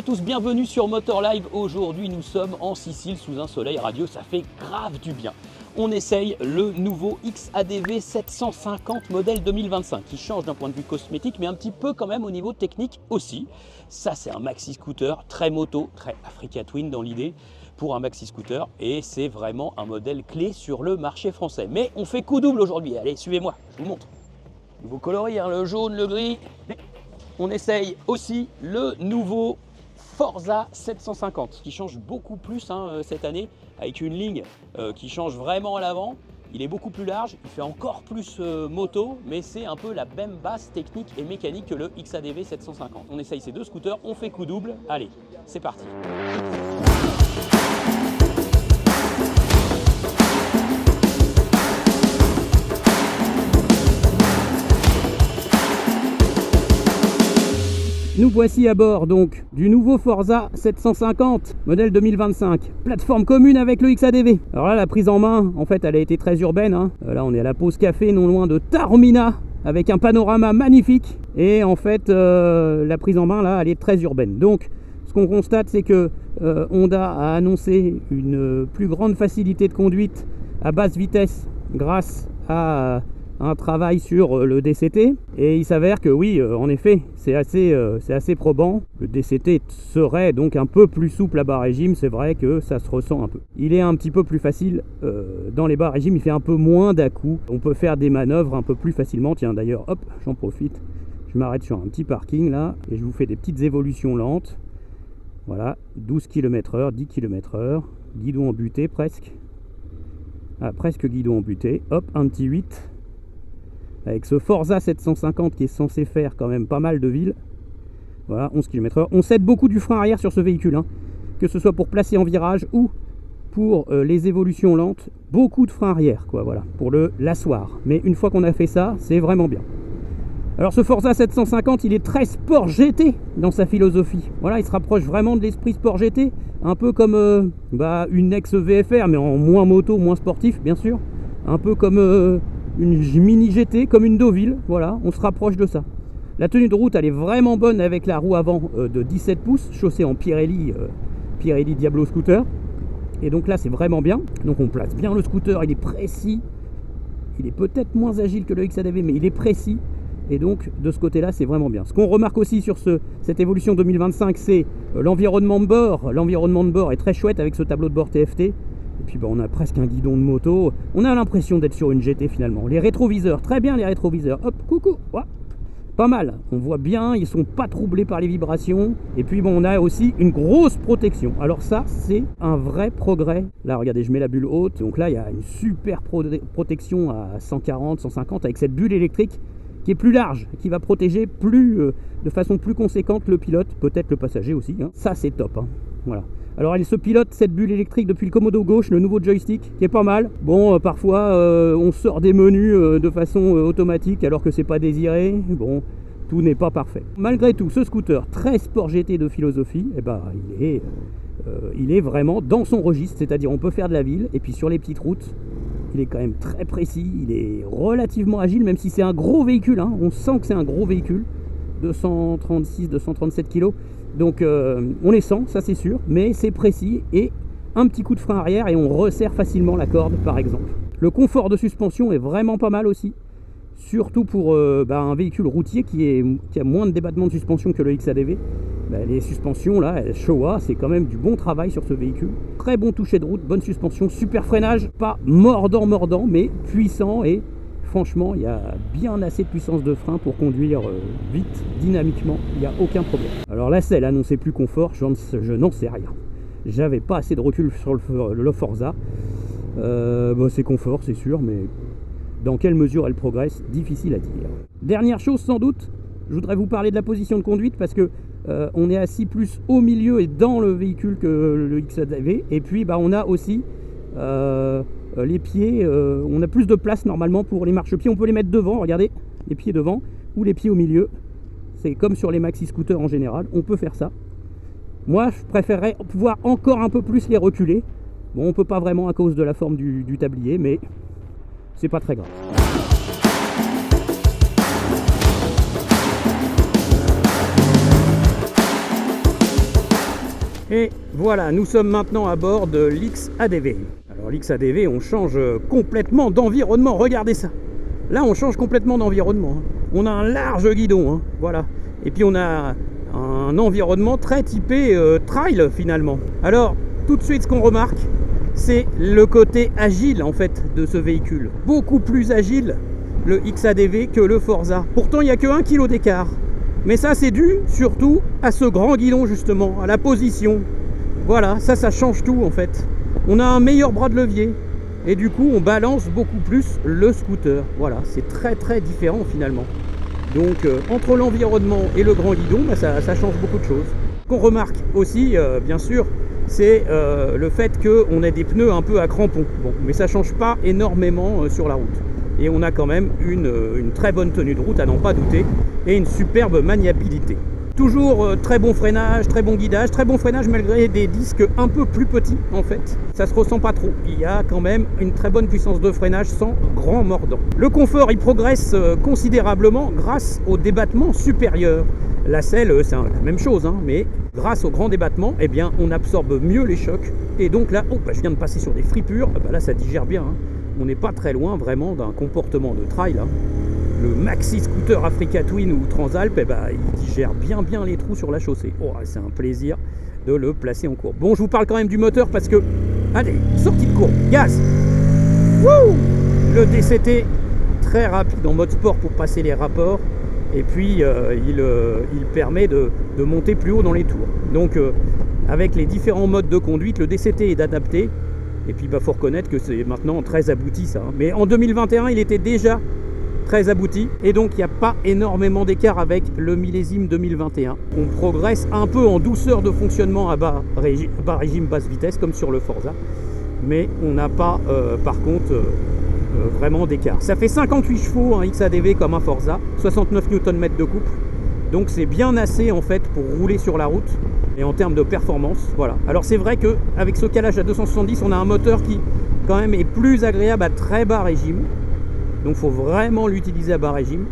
tous, bienvenue sur Motor Live. Aujourd'hui nous sommes en Sicile sous un soleil radieux, ça fait grave du bien. On essaye le nouveau XADV 750 modèle 2025 qui change d'un point de vue cosmétique mais un petit peu quand même au niveau technique aussi. Ça c'est un maxi scooter très moto, très Africa Twin dans l'idée pour un maxi scooter et c'est vraiment un modèle clé sur le marché français. Mais on fait coup double aujourd'hui, allez suivez-moi, je vous montre. Nouveau coloris, hein, le jaune, le gris. On essaye aussi le nouveau Forza 750 qui change beaucoup plus cette année avec une ligne qui change vraiment à l'avant. Il est beaucoup plus large, il fait encore plus moto, mais c'est un peu la même base technique et mécanique que le XADV 750. On essaye ces deux scooters, on fait coup double. Allez, c'est parti. Nous voici à bord donc du nouveau Forza 750 modèle 2025, plateforme commune avec le XADV. Alors là la prise en main en fait elle a été très urbaine, hein. Là on est à la pause café non loin de Taormina avec un panorama magnifique et en fait la prise en main là elle est très urbaine. Donc ce qu'on constate c'est que Honda a annoncé une plus grande facilité de conduite à basse vitesse grâce à un travail sur le DCT et il s'avère que oui en effet c'est assez probant. Le DCT serait donc un peu plus souple à bas régime, c'est vrai que ça se ressent un peu. Il est un petit peu plus facile dans les bas régimes, il fait un peu moins d'à-coups, on peut faire des manœuvres un peu plus facilement. Tiens d'ailleurs hop j'en profite, je m'arrête sur un petit parking là et je vous fais des petites évolutions lentes. Voilà, 12 km/h, 10 km/h, guidon embuté presque. Ah, presque guidon embuté, hop un petit 8. Avec ce Forza 750 qui est censé faire quand même pas mal de villes. Voilà, 11 km/h. On cède beaucoup du frein arrière sur ce véhicule, hein. Que ce soit pour placer en virage ou pour les évolutions lentes. Beaucoup de frein arrière, quoi, voilà, pour l'asseoir. Mais une fois qu'on a fait ça, c'est vraiment bien. Alors ce Forza 750, il est très sport GT dans sa philosophie. Voilà, il se rapproche vraiment de l'esprit sport GT. Un peu comme une ex-VFR, mais en moins moto, moins sportif, bien sûr. Un peu comme... une mini GT comme une Deauville, voilà, on se rapproche de ça. La tenue de route, elle est vraiment bonne avec la roue avant de 17 pouces, chaussée en Pirelli Diablo Scooter. Et donc là, c'est vraiment bien. Donc on place bien le scooter, il est précis. Il est peut-être moins agile que le XADV, mais il est précis. Et donc, de ce côté-là, c'est vraiment bien. Ce qu'on remarque aussi sur cette évolution 2025, c'est l'environnement de bord. L'environnement de bord est très chouette avec ce tableau de bord TFT. Et puis on a presque un guidon de moto. On a l'impression d'être sur une GT finalement. Les rétroviseurs, très bien les rétroviseurs. Hop, coucou, ouais. Pas mal. On voit bien, ils sont pas troublés par les vibrations. Et puis on a aussi une grosse protection. Alors ça, c'est un vrai progrès. Là, regardez, je mets la bulle haute. Donc là, il y a une super protection à 140, 150 avec cette bulle électrique qui est plus large, qui va protéger de façon plus conséquente le pilote, peut-être le passager aussi, hein. Ça, c'est top, hein. Voilà. Alors elle se pilote cette bulle électrique depuis le commodo gauche, le nouveau joystick qui est pas mal. Bon parfois on sort des menus de façon automatique alors que c'est pas désiré. Bon, tout n'est pas parfait. Malgré tout, ce scooter très sport GT de philosophie, il est vraiment dans son registre, c'est-à-dire on peut faire de la ville et puis sur les petites routes, il est quand même très précis, il est relativement agile même si c'est un gros véhicule, hein. On sent que c'est un gros véhicule, 236-237 kg. Donc on les sent, ça c'est sûr, mais c'est précis et un petit coup de frein arrière et on resserre facilement la corde par exemple. Le confort de suspension est vraiment pas mal aussi, surtout pour un véhicule routier qui a moins de débattement de suspension que le XADV. Les suspensions là, Showa, c'est quand même du bon travail sur ce véhicule. Très bon toucher de route, bonne suspension, super freinage, pas mordant mais puissant et franchement, il y a bien assez de puissance de frein pour conduire vite, dynamiquement, il n'y a aucun problème. Alors la selle annoncée plus confort, je n'en sais rien. J'avais pas assez de recul sur le Forza. C'est confort, c'est sûr, mais dans quelle mesure elle progresse, difficile à dire. Dernière chose sans doute, je voudrais vous parler de la position de conduite parce que on est assis plus au milieu et dans le véhicule que le XADV. Et puis on a aussi... les pieds, on a plus de place normalement pour les marchepieds, on peut les mettre devant, regardez, les pieds devant ou les pieds au milieu. C'est comme sur les maxi scooters en général, on peut faire ça. Moi je préférerais pouvoir encore un peu plus les reculer. Bon, on peut pas vraiment à cause de la forme du tablier, mais c'est pas très grave. Et voilà, nous sommes maintenant à bord de l'XADV. Alors l'XADV, on change complètement d'environnement, regardez ça. Là, on change complètement d'environnement. On a un large guidon, hein. Voilà. Et puis on a un environnement très typé trail finalement. Alors, tout de suite, ce qu'on remarque, c'est le côté agile en fait de ce véhicule. Beaucoup plus agile le XADV que le Forza. Pourtant, il n'y a que 1 kg d'écart. Mais ça, c'est dû surtout à ce grand guidon justement, à la position. Voilà, ça change tout en fait. On a un meilleur bras de levier. Et du coup, on balance beaucoup plus le scooter. Voilà, c'est très très différent finalement. Donc, entre l'environnement et le grand guidon, bah, ça change beaucoup de choses. Ce qu'on remarque aussi, bien sûr, c'est le fait qu'on ait des pneus un peu à crampons. Bon, mais ça ne change pas énormément sur la route. Et on a quand même une très bonne tenue de route, à n'en pas douter, et une superbe maniabilité. Toujours très bon freinage, très bon guidage, très bon freinage malgré des disques un peu plus petits en fait. Ça se ressent pas trop. Il y a quand même une très bonne puissance de freinage sans grand mordant. Le confort, il progresse considérablement grâce au débattement supérieur. La selle, c'est la même chose, hein, mais grâce au grand débattement, eh bien, on absorbe mieux les chocs. Et donc là, je viens de passer sur des fripures, là ça digère bien. Hein. On n'est pas très loin vraiment d'un comportement de trail. Hein. Le maxi scooter Africa Twin ou Transalp, il digère bien les trous sur la chaussée. Oh, c'est un plaisir de le placer en courbe. Bon, je vous parle quand même du moteur parce que, allez, sortie de courbe, gaz. Wouh! Le DCT, très rapide en mode sport pour passer les rapports. Et puis, il permet de monter plus haut dans les tours. Donc, avec les différents modes de conduite, le DCT est adapté. Et puis, faut reconnaître que c'est maintenant très abouti, ça. Hein. Mais en 2021, il était déjà très abouti et donc il n'y a pas énormément d'écart avec le millésime 2021. On progresse un peu en douceur de fonctionnement à bas régime basse vitesse comme sur le Forza, mais on n'a pas par contre vraiment d'écart. Ça fait 58 chevaux un XADV comme un Forza, 69 Nm de couple, donc c'est bien assez en fait pour rouler sur la route. Et en termes de performance, voilà. Alors c'est vrai qu'avec ce calage à 270, on a un moteur qui quand même est plus agréable à très bas régime. Donc il faut vraiment l'utiliser à bas régime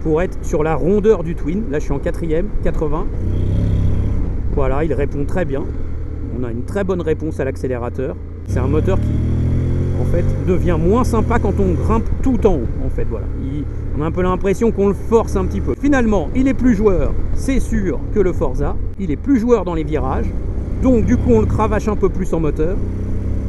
pour être sur la rondeur du Twin. Là je suis en 4ème, 80. Voilà, il répond très bien. On a une très bonne réponse à l'accélérateur. C'est un moteur qui en fait devient moins sympa quand on grimpe tout en haut. En fait, voilà. On a un peu l'impression qu'on le force un petit peu. Finalement, il est plus joueur, c'est sûr, que le Forza. Il est plus joueur dans les virages. Donc du coup on le cravache un peu plus en moteur.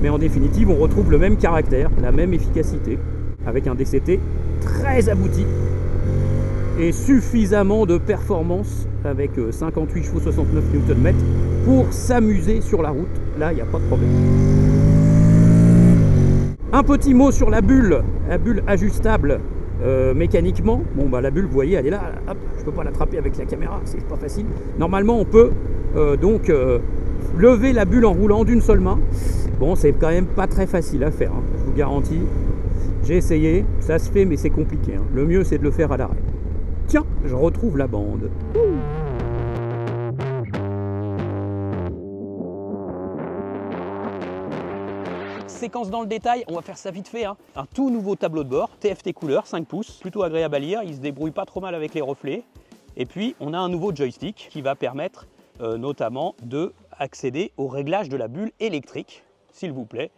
Mais en définitive, on retrouve le même caractère, la même efficacité, avec un DCT très abouti et suffisamment de performance avec 58 chevaux 69 Nm pour s'amuser sur la route. Là, il n'y a pas de problème. Un petit mot sur la bulle ajustable mécaniquement. Bon, la bulle, vous voyez, elle est là. Hop, je ne peux pas l'attraper avec la caméra, c'est pas facile. Normalement, on peut lever la bulle en roulant d'une seule main. Bon, c'est quand même pas très facile à faire, hein, je vous garantis. J'ai essayé, ça se fait, mais c'est compliqué. Hein. Le mieux, c'est de le faire à l'arrêt. Tiens, je retrouve la bande. Séquence dans le détail, on va faire ça vite fait. Hein. Un tout nouveau tableau de bord, TFT couleur, 5 pouces, plutôt agréable à lire. Il se débrouille pas trop mal avec les reflets. Et puis, on a un nouveau joystick qui va permettre notamment d'accéder au réglage de la bulle électrique, s'il vous plaît.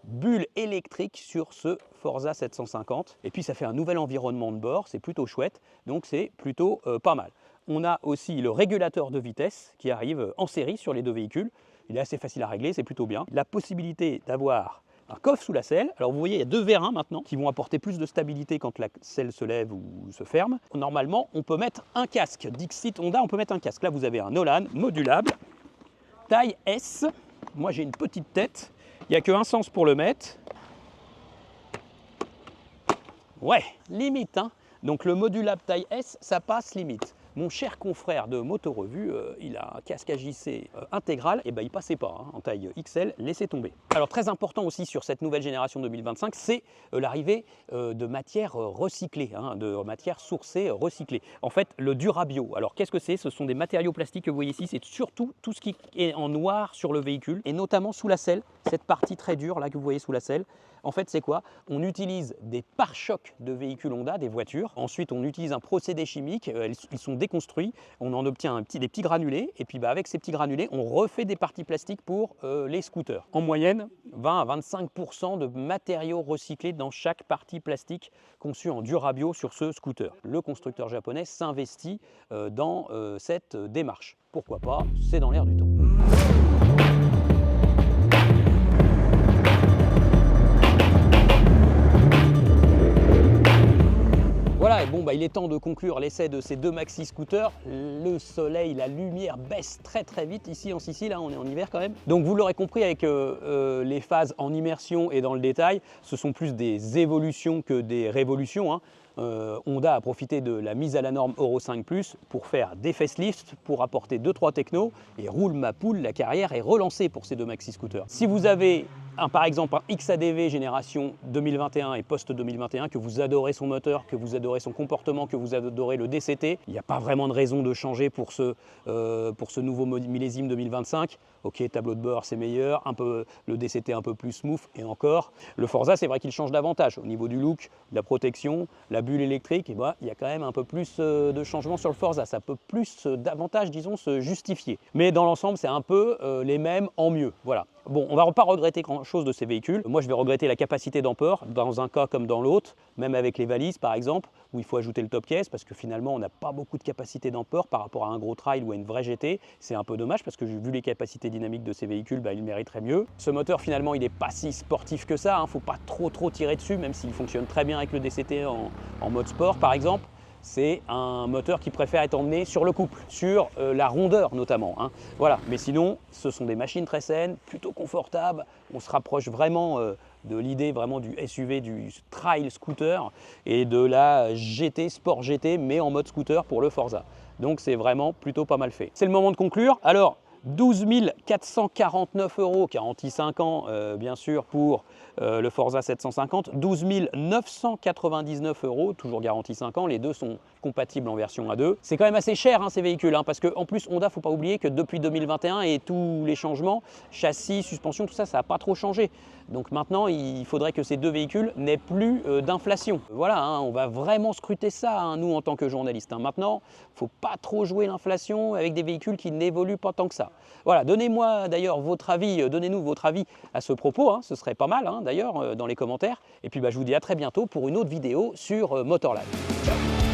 Bulle électrique sur ce Forza 750. Et puis ça fait un nouvel environnement de bord, c'est plutôt chouette, donc c'est plutôt pas mal. On a aussi le régulateur de vitesse qui arrive en série sur les deux véhicules. Il est assez facile à régler, c'est plutôt bien. La possibilité d'avoir un coffre sous la selle. Alors vous voyez, il y a deux vérins maintenant qui vont apporter plus de stabilité quand la selle se lève ou se ferme. Normalement, on peut mettre un casque. Dixit Honda, on peut mettre un casque. Là, vous avez un Nolan modulable, taille S. Moi, j'ai une petite tête. Il n'y a qu'un sens pour le mettre. Ouais, limite. Hein. Donc le modulable taille S, ça passe limite. Mon cher confrère de Motorevue, il a un casque à JC intégral, et il passait pas hein, en taille XL, laissez tomber. Alors très important aussi sur cette nouvelle génération 2025, c'est l'arrivée de matières recyclées, hein, de matières sourcées recyclées. En fait, le Durabio. Alors qu'est-ce que c'est? Ce sont des matériaux plastiques que vous voyez ici, c'est surtout tout ce qui est en noir sur le véhicule, et notamment sous la selle, cette partie très dure là que vous voyez sous la selle. En fait, c'est quoi? On utilise des pare-chocs de véhicules Honda, des voitures. Ensuite, on utilise un procédé chimique. Ils sont déconstruits. On en obtient des petits granulés. Et puis, avec ces petits granulés, on refait des parties plastiques pour les scooters. En moyenne, 20 à 25% de matériaux recyclés dans chaque partie plastique conçue en Durabio sur ce scooter. Le constructeur japonais s'investit dans cette démarche. Pourquoi pas? C'est dans l'air du temps. Voilà, et bon, il est temps de conclure l'essai de ces deux maxi scooters. Le soleil, la lumière baisse très très vite ici en Sicile, hein, on est en hiver quand même. Donc vous l'aurez compris, avec les phases en immersion et dans le détail, ce sont plus des évolutions que des révolutions, hein. Honda a profité de la mise à la norme Euro 5+, pour faire des facelifts, pour apporter 2-3 technos, et roule ma poule, la carrière est relancée pour ces deux maxi scooters. Si vous avez par exemple un XADV génération 2021 et post-2021, que vous adorez son moteur, que vous adorez son comportement, que vous adorez le DCT, il n'y a pas vraiment de raison de changer pour ce nouveau millésime 2025. Ok, tableau de bord c'est meilleur, le DCT un peu plus smooth, et encore. Le Forza, c'est vrai qu'il change davantage au niveau du look, de la protection, la bulle électrique, et il y a quand même un peu plus de changements sur le Forza. Ça peut plus davantage, disons, se justifier. Mais dans l'ensemble, c'est un peu les mêmes en mieux. Voilà. Bon, on ne va pas regretter grand-chose de ces véhicules. Moi, je vais regretter la capacité d'amport, dans un cas comme dans l'autre, même avec les valises, par exemple, où il faut ajouter le top case, parce que finalement, on n'a pas beaucoup de capacité d'amport par rapport à un gros trail ou à une vraie GT. C'est un peu dommage, parce que vu les capacités dynamiques de ces véhicules, il mériterait mieux. Ce moteur, finalement, il n'est pas si sportif que ça, hein. Faut pas trop tirer dessus, même s'il fonctionne très bien avec le DCT en mode sport, par exemple. C'est un moteur qui préfère être emmené sur le couple, sur la rondeur notamment, hein. Voilà, mais sinon, ce sont des machines très saines, plutôt confortables. On se rapproche vraiment de l'idée vraiment du SUV, du trail scooter et de la GT, Sport GT, mais en mode scooter pour le Forza. Donc c'est vraiment plutôt pas mal fait. C'est le moment de conclure. Alors, 12 449 €, garantie 5 ans bien sûr pour le Forza 750, 12 999 €, toujours garantie 5 ans, les deux sont compatibles en version A2. C'est quand même assez cher, hein, ces véhicules, hein, parce qu'en plus Honda, faut pas oublier que depuis 2021 et tous les changements, châssis, suspension, tout ça, ça n'a pas trop changé. Donc maintenant, il faudrait que ces deux véhicules n'aient plus d'inflation. Voilà, hein, on va vraiment scruter ça, hein, nous en tant que journalistes, hein. Maintenant, il ne faut pas trop jouer l'inflation avec des véhicules qui n'évoluent pas tant que ça. Voilà, donnez-moi d'ailleurs votre avis, donnez-nous votre avis à ce propos, hein, ce serait pas mal, hein, d'ailleurs dans les commentaires. Et puis je vous dis à très bientôt pour une autre vidéo sur Motorlife. Ciao.